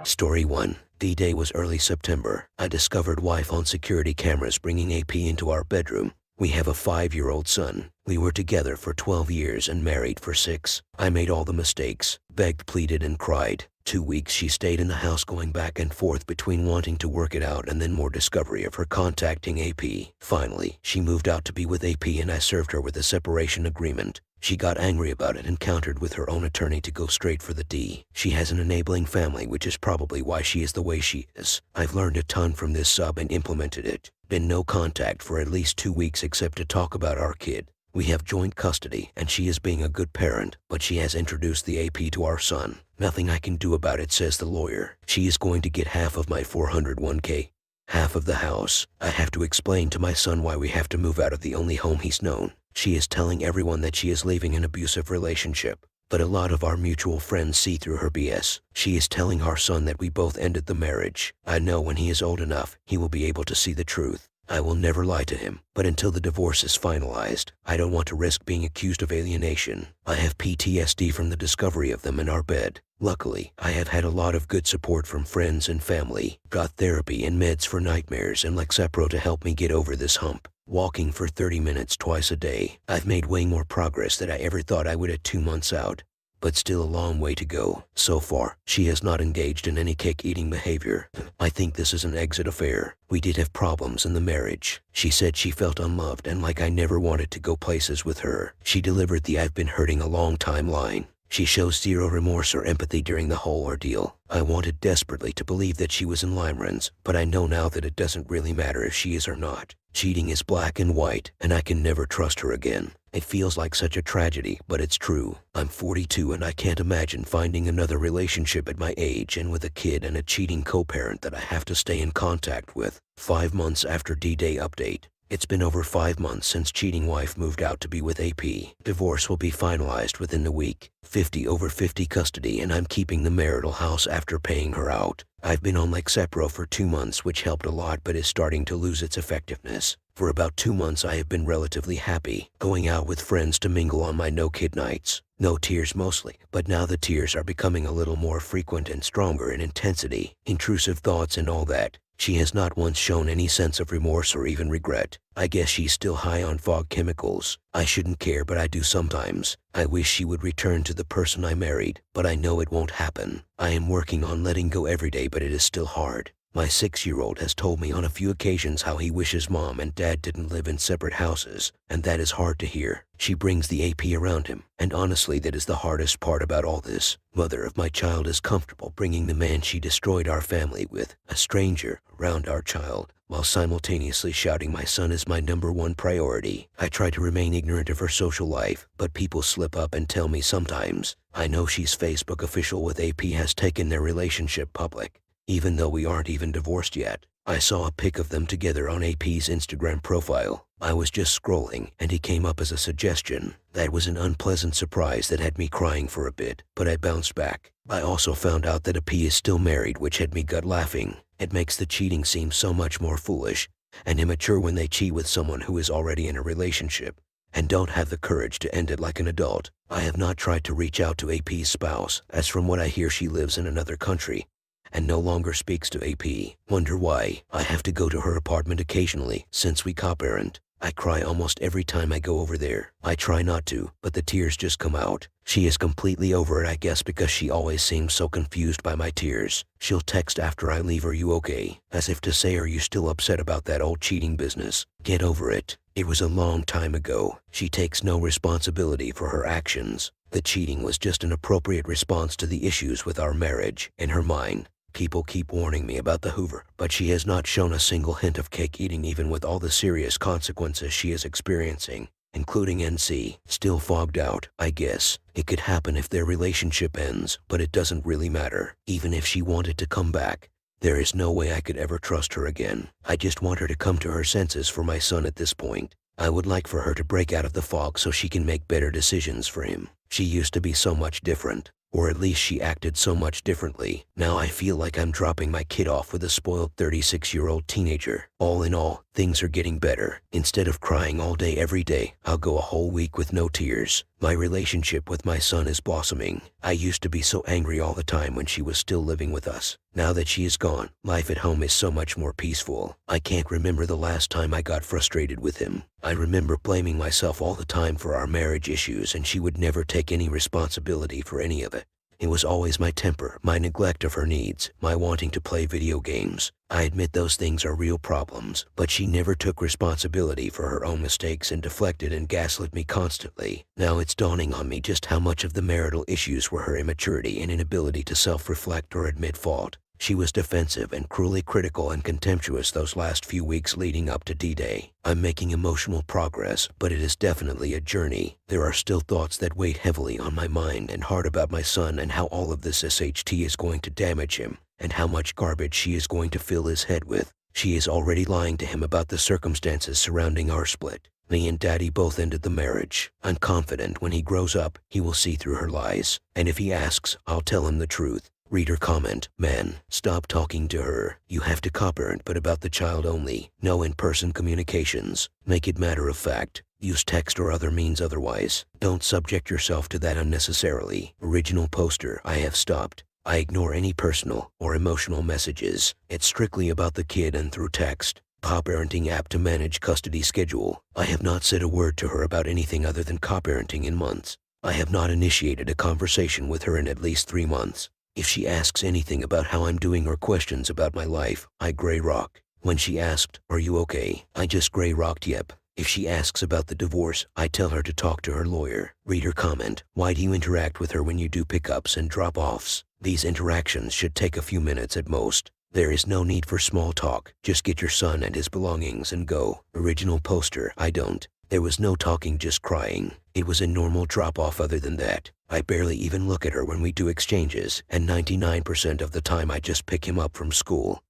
Story 1. D-Day was early September. I discovered wife on security cameras bringing AP into our bedroom. We have a 5-year-old son. We were together for 12 years and married for 6. I made all the mistakes, begged, pleaded, and cried. 2 weeks she stayed in the house, going back and forth between wanting to work it out and then more discovery of her contacting AP. Finally, she moved out to be with AP and I served her with a separation agreement. She got angry about it and countered with her own attorney to go straight for the D. She has an enabling family, which is probably why she is the way she is. I've learned a ton from this sub and implemented it. Been no contact for at least 2 weeks except to talk about our kid. We have joint custody and she is being a good parent, but she has introduced the AP to our son. Nothing I can do about it, says the lawyer. She is going to get half of my 401k. Half of the house. I have to explain to my son why we have to move out of the only home he's known. She is telling everyone that she is leaving an abusive relationship, but a lot of our mutual friends see through her BS. She is telling our son that we both ended the marriage. I know when he is old enough, he will be able to see the truth. I will never lie to him, but until the divorce is finalized, I don't want to risk being accused of alienation. I have PTSD from the discovery of them in our bed. Luckily, I have had a lot of good support from friends and family. Got therapy and meds for nightmares and Lexapro to help me get over this hump. Walking for 30 minutes twice a day. I've made way more progress than I ever thought I would at 2 months out. But still a long way to go. So far, she has not engaged in any cake-eating behavior. I think this is an exit affair. We did have problems in the marriage. She said she felt unloved and like I never wanted to go places with her. She delivered the "I've been hurting a long time" line. She shows zero remorse or empathy during the whole ordeal. I wanted desperately to believe that she was in limerence, but I know now that it doesn't really matter if she is or not. Cheating is black and white, and I can never trust her again. It feels like such a tragedy, but it's true. I'm 42 and I can't imagine finding another relationship at my age and with a kid and a cheating co-parent that I have to stay in contact with. 5 months after D-Day update. It's been over 5 months since cheating wife moved out to be with AP. Divorce will be finalized within the week. 50/50 custody and I'm keeping the marital house after paying her out. I've been on Lexapro for 2 months, which helped a lot but is starting to lose its effectiveness. For about 2 months I have been relatively happy, going out with friends to mingle on my no-kid nights. No tears mostly, but now the tears are becoming a little more frequent and stronger in intensity, intrusive thoughts and all that. She has not once shown any sense of remorse or even regret. I guess she's still high on fog chemicals. I shouldn't care, but I do sometimes. I wish she would return to the person I married, but I know it won't happen. I am working on letting go every day, but it is still hard. My 6-year-old has told me on a few occasions how he wishes mom and dad didn't live in separate houses, and that is hard to hear. She brings the AP around him, and honestly that is the hardest part about all this. Mother of my child is comfortable bringing the man she destroyed our family with, a stranger, around our child, while simultaneously shouting my son is my #1 priority. I try to remain ignorant of her social life, but people slip up and tell me sometimes. I know she's Facebook official with AP has taken their relationship public. Even though we aren't even divorced yet. I saw a pic of them together on AP's Instagram profile. I was just scrolling, and he came up as a suggestion. That was an unpleasant surprise that had me crying for a bit, but I bounced back. I also found out that AP is still married, which had me gut laughing. It makes the cheating seem so much more foolish and immature when they cheat with someone who is already in a relationship and don't have the courage to end it like an adult. I have not tried to reach out to AP's spouse, as from what I hear she lives in another country and no longer speaks to AP. Wonder why. I have to go to her apartment occasionally since we co-parent. I cry almost every time I go over there. I try not to, but the tears just come out. She is completely over it, I guess, because she always seems so confused by my tears. She'll text after I leave, "Are you okay?" As if to say, "Are you still upset about that old cheating business? Get over it. It was a long time ago." She takes no responsibility for her actions. The cheating was just an appropriate response to the issues with our marriage, in her mind. People keep warning me about the Hoover, but she has not shown a single hint of cake eating even with all the serious consequences she is experiencing, including NC. Still fogged out, I guess. It could happen if their relationship ends, but it doesn't really matter. Even if she wanted to come back, there is no way I could ever trust her again. I just want her to come to her senses for my son at this point. I would like for her to break out of the fog so she can make better decisions for him. She used to be so much different. Or at least she acted so much differently. Now I feel like I'm dropping my kid off with a spoiled 36-year-old teenager. All in all, things are getting better. Instead of crying all day every day, I'll go a whole week with no tears. My relationship with my son is blossoming. I used to be so angry all the time when she was still living with us. Now that she is gone, life at home is so much more peaceful. I can't remember the last time I got frustrated with him. I remember blaming myself all the time for our marriage issues, and she would never take any responsibility for any of it. It was always my temper, my neglect of her needs, my wanting to play video games. I admit those things are real problems, but she never took responsibility for her own mistakes and deflected and gaslit me constantly. Now it's dawning on me just how much of the marital issues were her immaturity and inability to self-reflect or admit fault. She was defensive and cruelly critical and contemptuous those last few weeks leading up to D-Day. I'm making emotional progress, but it is definitely a journey. There are still thoughts that weigh heavily on my mind and heart about my son and how all of this SHT is going to damage him, and how much garbage she is going to fill his head with. She is already lying to him about the circumstances surrounding our split. Me and Daddy both ended the marriage. I'm confident when he grows up, he will see through her lies. And if he asks, I'll tell him the truth. Reader comment: man, stop talking to her. You have to co-parent, but about the child only. No in-person communications. Make it matter of fact. Use text or other means otherwise. Don't subject yourself to that unnecessarily. Original poster: I have stopped. I ignore any personal or emotional messages. It's strictly about the kid and through text. Co-parenting app to manage custody schedule. I have not said a word to her about anything other than co-parenting in months. I have not initiated a conversation with her in at least 3 months. If she asks anything about how I'm doing or questions about my life, I gray rock. When she asked, "Are you okay?" I just gray rocked yep. If she asks about the divorce, I tell her to talk to her lawyer. Reader comment: why do you interact with her when you do pickups and drop-offs? These interactions should take a few minutes at most. There is no need for small talk. Just get your son and his belongings and go. Original poster: I don't. There was no talking, just crying. It was a normal drop-off. Other than that, I barely even look at her when we do exchanges, and 99% of the time I just pick him up from school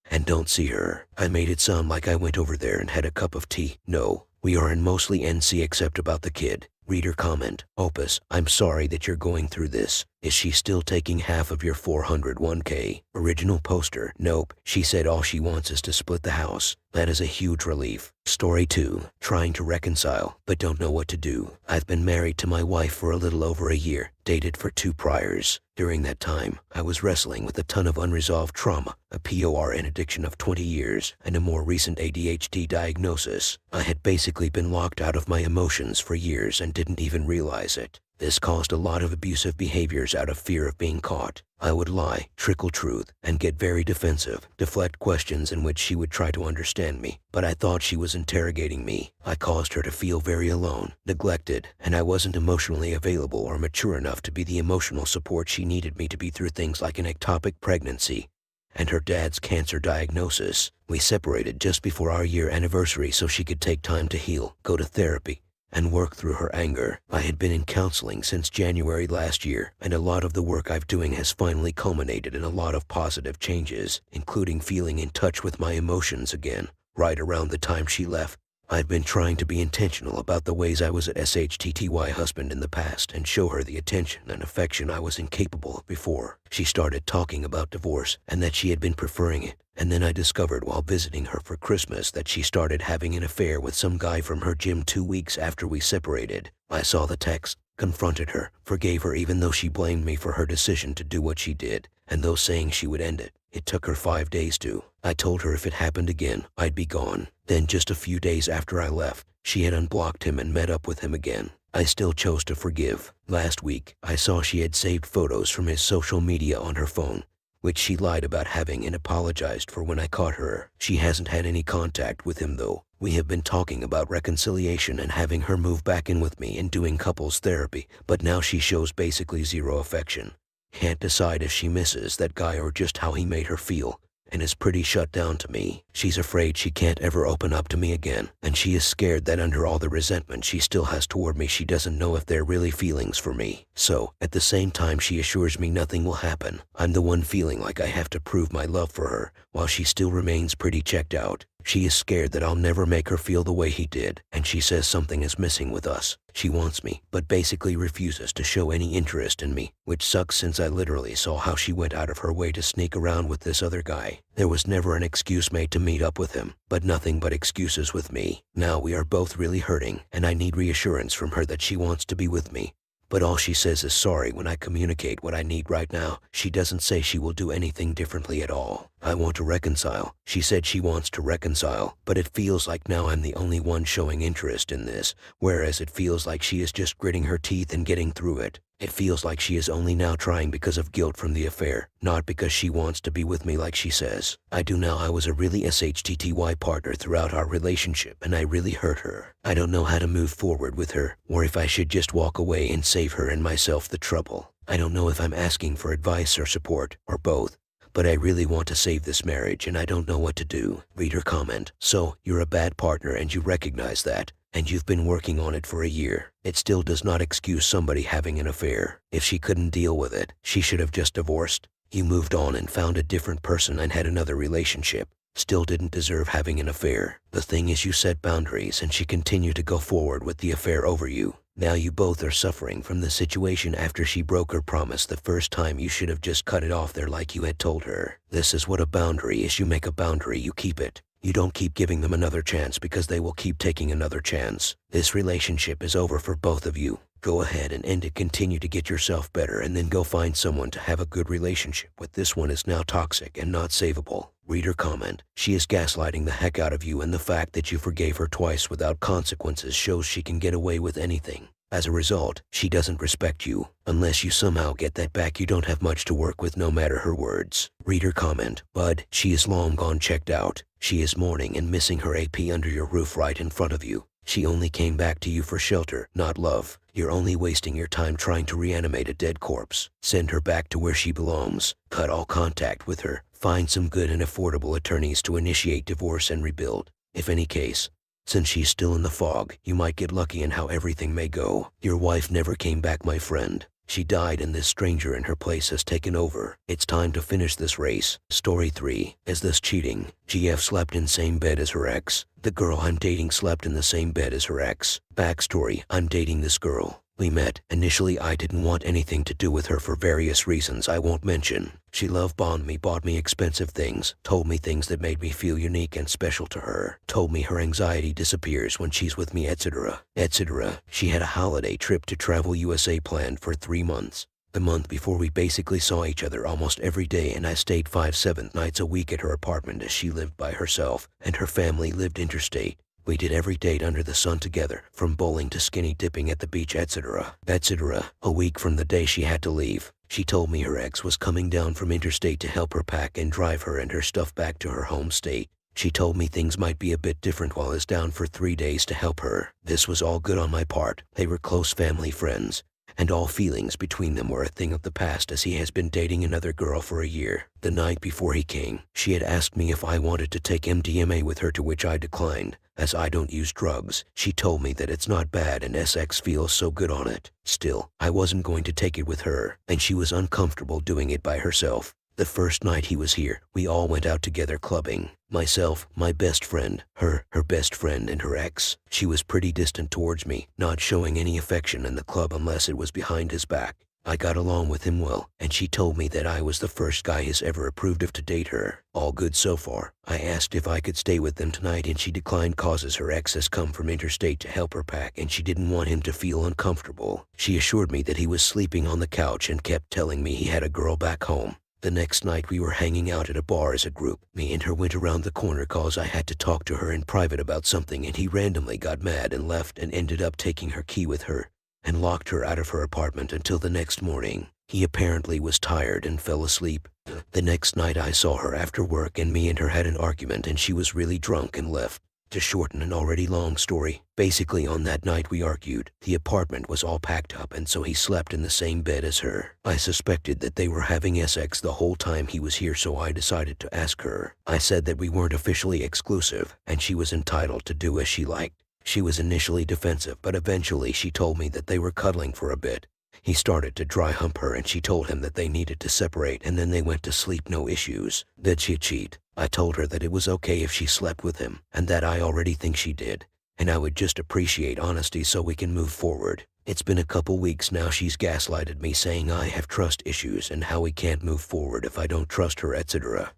and don't see her. I made it sound like I went over there and had a cup of tea. No, we are in mostly NC except about the kid. Reader comment: Opus, I'm sorry that you're going through this. Is she still taking half of your 401k? Original poster: nope. She said all she wants is to split the house. That is a huge relief. Story 2. Trying to reconcile, but don't know what to do. I've been married to my wife for a little over a year, dated for 2 priors. During that time, I was wrestling with a ton of unresolved trauma, a PORN addiction of 20 years, and a more recent ADHD diagnosis. I had basically been locked out of my emotions for years and didn't even realize it. This caused a lot of abusive behaviors out of fear of being caught. I would lie, trickle truth, and get very defensive, deflect questions in which she would try to understand me, but I thought she was interrogating me. I caused her to feel very alone, neglected, and I wasn't emotionally available or mature enough to be the emotional support she needed me to be through things like an ectopic pregnancy and her dad's cancer diagnosis. We separated just before our year anniversary so she could take time to heal, go to therapy, and work through her anger. I had been in counseling since January last year, and a lot of the work I've doing has finally culminated in a lot of positive changes, including feeling in touch with my emotions again, right around the time she left. I've been trying to be intentional about the ways I was a SHTTY husband in the past and show her the attention and affection I was incapable of before. She started talking about divorce and that she had been preferring it. And then I discovered while visiting her for Christmas that she started having an affair with some guy from her gym 2 weeks after we separated. I saw the text, confronted her, forgave her even though she blamed me for her decision to do what she did, and though saying she would end it. It took her 5 days to. I told her if it happened again, I'd be gone. Then just a few days after I left, she had unblocked him and met up with him again. I still chose to forgive. Last week, I saw she had saved photos from his social media on her phone, which she lied about having and apologized for when I caught her. She hasn't had any contact with him though. We have been talking about reconciliation and having her move back in with me and doing couples therapy, but now she shows basically zero affection. Can't decide if she misses that guy or just how he made her feel, and is pretty shut down to me. She's afraid she can't ever open up to me again, and she is scared that under all the resentment she still has toward me, she doesn't know if they're really feelings for me. So, at the same time she assures me nothing will happen, I'm the one feeling like I have to prove my love for her, while she still remains pretty checked out. She is scared that I'll never make her feel the way he did, and she says something is missing with us. She wants me, but basically refuses to show any interest in me, which sucks since I literally saw how she went out of her way to sneak around with this other guy. There was never an excuse made to meet up with him, but nothing but excuses with me. Now we are both really hurting, and I need reassurance from her that she wants to be with me. But all she says is sorry when I communicate what I need right now. She doesn't say she will do anything differently at all. I want to reconcile. She said she wants to reconcile, but it feels like now I'm the only one showing interest in this, whereas it feels like she is just gritting her teeth and getting through it. It feels like she is only now trying because of guilt from the affair, not because she wants to be with me like she says. I do now. I was a really SHTTY partner throughout our relationship, and I really hurt her. I don't know how to move forward with her, or if I should just walk away and save her and myself the trouble. I don't know if I'm asking for advice or support, or both. But I really want to save this marriage and I don't know what to do. Reader comment. So, you're a bad partner and you recognize that, and you've been working on it for a year. It still does not excuse somebody having an affair. If she couldn't deal with it, she should have just divorced. You moved on and found a different person and had another relationship. Still didn't deserve having an affair. The thing is, you set boundaries and she continued to go forward with the affair over you. Now you both are suffering from the situation after she broke her promise the first time. You should have just cut it off there like you had told her. This is what a boundary is. You make a boundary, you keep it. You don't keep giving them another chance because they will keep taking another chance. This relationship is over for both of you. Go ahead and end it. Continue to get yourself better and then go find someone to have a good relationship with. This one is now toxic and not savable. Reader comment. She is gaslighting the heck out of you, and the fact that you forgave her twice without consequences shows she can get away with anything. As a result, she doesn't respect you. Unless you somehow get that back, you don't have much to work with no matter her words. Reader comment. Bud, she is long gone checked out. She is mourning and missing her AP under your roof right in front of you. She only came back to you for shelter, not love. You're only wasting your time trying to reanimate a dead corpse. Send her back to where she belongs. Cut all contact with her. Find some good and affordable attorneys to initiate divorce and rebuild. If any case, since she's still in the fog, you might get lucky in how everything may go. Your wife never came back, my friend. She died and this stranger in her place has taken over. It's time to finish this race. Story 3. Is this cheating? GF slept in same bed as her ex. The girl I'm dating slept in the same bed as her ex. Backstory. I'm dating this girl. We met. Initially, I didn't want anything to do with her for various reasons I won't mention. She love-bombed me, bought me expensive things, told me things that made me feel unique and special to her, told me her anxiety disappears when she's with me, etc., etc. She had a holiday trip to travel USA planned for 3 months. The month before, we basically saw each other almost every day, and I stayed 5-7 nights a week at her apartment as she lived by herself and her family lived interstate. We did every date under the sun together, from bowling to skinny dipping at the beach, etc., etc. A week from the day she had to leave, she told me her ex was coming down from interstate to help her pack and drive her and her stuff back to her home state. She told me things might be a bit different while I was down for 3 days to help her. This was all good on my part. They were close family friends, and all feelings between them were a thing of the past as he has been dating another girl for a year. The night before he came, she had asked me if I wanted to take MDMA with her, to which I declined, as I don't use drugs. She told me that it's not bad and SX feels so good on it. Still, I wasn't going to take it with her, and she was uncomfortable doing it by herself. The first night he was here, we all went out together clubbing. Myself, my best friend, her best friend, and her ex. She was pretty distant towards me, not showing any affection in the club unless it was behind his back. I got along with him well, and she told me that I was the first guy he's ever approved of to date her. All good so far. I asked if I could stay with them tonight and she declined causes her ex has come from interstate to help her pack and she didn't want him to feel uncomfortable. She assured me that he was sleeping on the couch and kept telling me he had a girl back home. The next night we were hanging out at a bar as a group. Me and her went around the corner cause I had to talk to her in private about something, and he randomly got mad and left and ended up taking her key with her and locked her out of her apartment until the next morning. He apparently was tired and fell asleep. The next night I saw her after work and me and her had an argument and she was really drunk and left. To shorten an already long story, basically on that night we argued. The apartment was all packed up and so he slept in the same bed as her. I suspected that they were having sex the whole time he was here, so I decided to ask her. I said that we weren't officially exclusive and she was entitled to do as she liked. She was initially defensive, but eventually she told me that they were cuddling for a bit. He started to dry hump her and she told him that they needed to separate and then they went to sleep, no issues. Did she cheat? I told her that it was okay if she slept with him, and that I already think she did, and I would just appreciate honesty so we can move forward. It's been a couple weeks now she's gaslighted me saying I have trust issues and how we can't move forward if I don't trust her, etc.,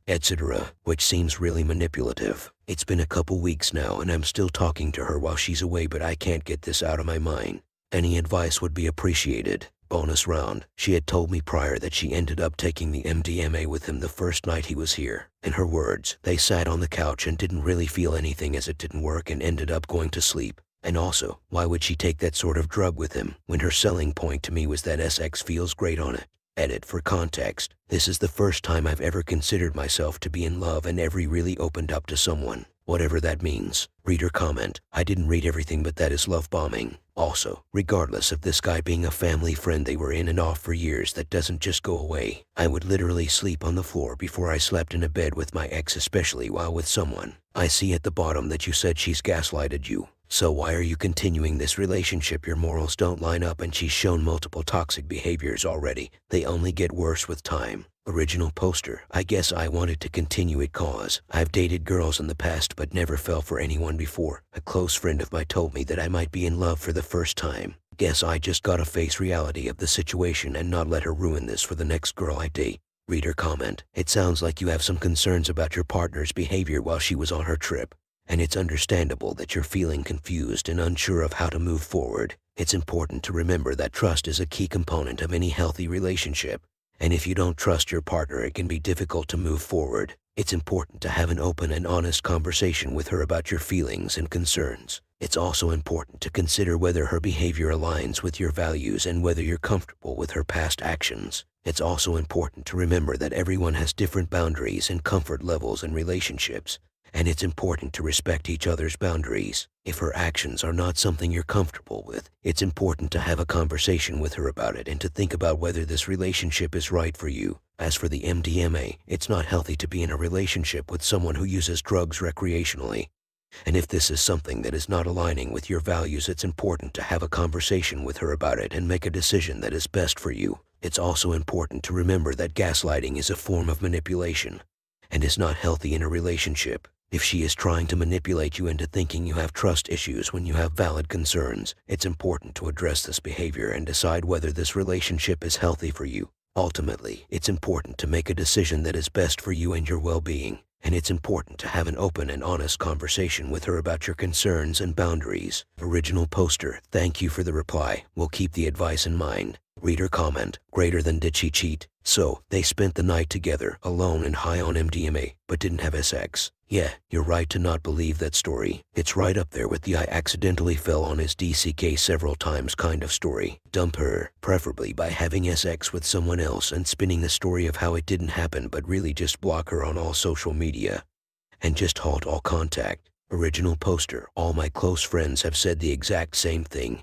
which seems really manipulative. It's been a couple weeks now and I'm still talking to her while she's away, but I can't get this out of my mind. Any advice would be appreciated. Bonus round. She had told me prior that she ended up taking the MDMA with him the first night he was here. In her words, they sat on the couch and didn't really feel anything as it didn't work and ended up going to sleep. And also, why would she take that sort of drug with him when her selling point to me was that SX feels great on it? Edit for context. This is the first time I've ever considered myself to be in love and ever really opened up to someone, whatever that means. Reader comment. I didn't read everything, but that is love bombing. Also, regardless of this guy being a family friend, they were in and off for years. That doesn't just go away. I would literally sleep on the floor before I slept in a bed with my ex, especially while with someone. I see at the bottom that you said she's gaslighted you. So why are you continuing this relationship? Your morals don't line up and she's shown multiple toxic behaviors already. They only get worse with time. Original poster. I guess I wanted to continue it cause I've dated girls in the past but never fell for anyone before. A close friend of mine told me that I might be in love for the first time. Guess I just gotta face reality of the situation and not let her ruin this for the next girl I date. Reader comment. It sounds like you have some concerns about your partner's behavior while she was on her trip. And it's understandable that you're feeling confused and unsure of how to move forward. It's important to remember that trust is a key component of any healthy relationship. And if you don't trust your partner, it can be difficult to move forward. It's important to have an open and honest conversation with her about your feelings and concerns. It's also important to consider whether her behavior aligns with your values and whether you're comfortable with her past actions. It's also important to remember that everyone has different boundaries and comfort levels in relationships. And it's important to respect each other's boundaries. If her actions are not something you're comfortable with, it's important to have a conversation with her about it and to think about whether this relationship is right for you. As for the MDMA, it's not healthy to be in a relationship with someone who uses drugs recreationally. And if this is something that is not aligning with your values, it's important to have a conversation with her about it and make a decision that is best for you. It's also important to remember that gaslighting is a form of manipulation and is not healthy in a relationship. If she is trying to manipulate you into thinking you have trust issues when you have valid concerns, it's important to address this behavior and decide whether this relationship is healthy for you. Ultimately, it's important to make a decision that is best for you and your well-being, and it's important to have an open and honest conversation with her about your concerns and boundaries. Original poster. Thank you for the reply. We'll keep the advice in mind. Reader comment. Greater than did she cheat? So, they spent the night together, alone and high on MDMA, but didn't have sex. Yeah, you're right to not believe that story. It's right up there with the I accidentally fell on his DCK several times kind of story. Dump her, preferably by having sex with someone else and spinning the story of how it didn't happen, but really just block her on all social media. And just halt all contact. Original poster. All my close friends have said the exact same thing.